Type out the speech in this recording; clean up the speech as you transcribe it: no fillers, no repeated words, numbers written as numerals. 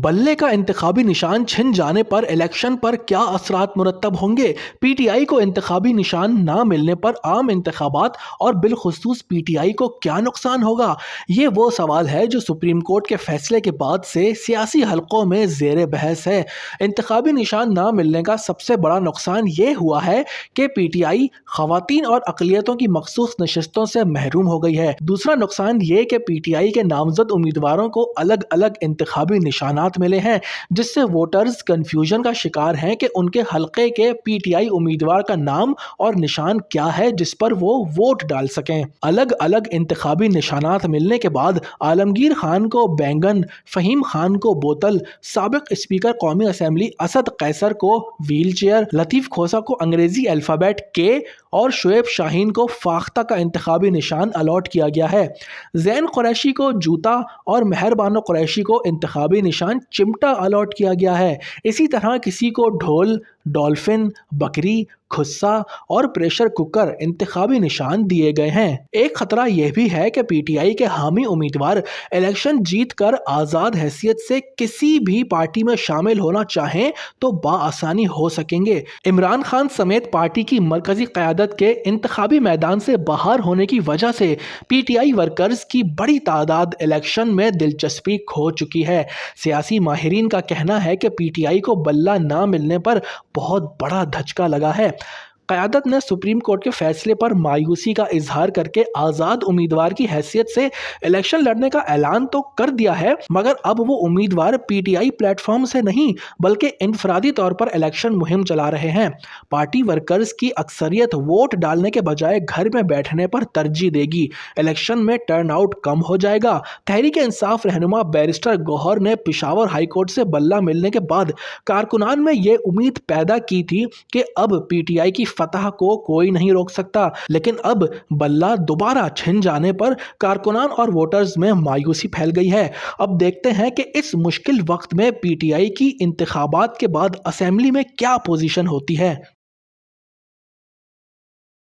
बल्ले का इंतखाबी निशान छिन जाने पर इलेक्शन पर क्या असरात मुरत्तब होंगे? पीटीआई को इंतखाबी निशान ना मिलने पर आम इंतखाबात और बिलखुसूस पीटीआई को क्या नुकसान होगा? ये वो सवाल है जो सुप्रीम कोर्ट के फैसले के बाद से सियासी हलकों में ज़ेर बहस है। इंतखाबी निशान ना मिलने का सबसे बड़ा नुकसान ये हुआ है कि पीटीआई खवातीन और अकलियतों की मखसूस नशस्तों से महरूम हो गई है। दूसरा नुकसान ये कि पीटीआई के नामजद उम्मीदवारों को अलग अलग इंतखाबी निशानात मिले हैं, जिससे वोटर्स कंफ्यूजन का शिकार हैं कि उनके हलके के पीटीआई उम्मीदवार का नाम और निशान क्या है जिस पर वो वोट डाल सकें। अलग अलग इंतखाबी निशानात मिलने के बाद आलमगीर खान को बैंगन, फहीम खान को बोतल, साबिक स्पीकर कौमी असम्बली असद कैसर को व्हील चेयर, लतीफ़ खोसा को अंग्रेजी अल्फ़ाबेट के और शुएब शाहीन को फाख्ता का इंतखाबी निशान अलॉट किया गया है। जैन कुरैशी को जूता और मेहर बानो कुरैशी को इंतखाबी निशान चिमटा अलॉट किया गया है। इसी तरह किसी को ढोल, डॉल्फिन, बकरी, खुस्सा और प्रेशर कुकर इंतखाबी निशान दिए गए हैं। एक खतरा यह भी है कि पीटीआई के हामी उम्मीदवार इलेक्शन जीत कर आज़ाद हैसियत से किसी भी पार्टी में शामिल होना चाहें तो बाआसानी हो सकेंगे। इमरान खान समेत पार्टी की मरकजी क़यादत के इंतखाबी मैदान से बाहर होने की वजह से पीटीआई वर्कर्स की बड़ी तादाद इलेक्शन में दिलचस्पी खो चुकी है। सियासी माहिरीन का कहना है कि पीटीआई को बल्ला ना मिलने पर बहुत बड़ा धचका लगा है। क़यादत ने सुप्रीम कोर्ट के फैसले पर मायूसी का इजहार करके आज़ाद उम्मीदवार की हैसियत से इलेक्शन लड़ने का ऐलान तो कर दिया है, मगर अब वो उम्मीदवार पीटीआई प्लेटफॉर्म से नहीं बल्कि इनफरादी तौर पर इलेक्शन मुहिम चला रहे हैं। पार्टी वर्कर्स की अक्सरियत वोट डालने के बजाय घर में बैठने पर तरजीह देगी। इलेक्शन में टर्नआउट कम हो जाएगा। तहरीक इंसाफ रहनुमा बैरिस्टर गौहर ने पेशावर हाईकोर्ट से बल्ला मिलने के बाद कारकुनान में ये उम्मीद पैदा की थी कि अब पीटीआई की फतह को कोई नहीं रोक सकता, लेकिन अब बल्ला दोबारा छिन जाने पर कारकुनान और वोटर्स में मायूसी फैल गई है। अब देखते हैं कि इस मुश्किल वक्त में पीटीआई की इंतखाबात के बाद असेंबली में क्या पोजीशन होती है।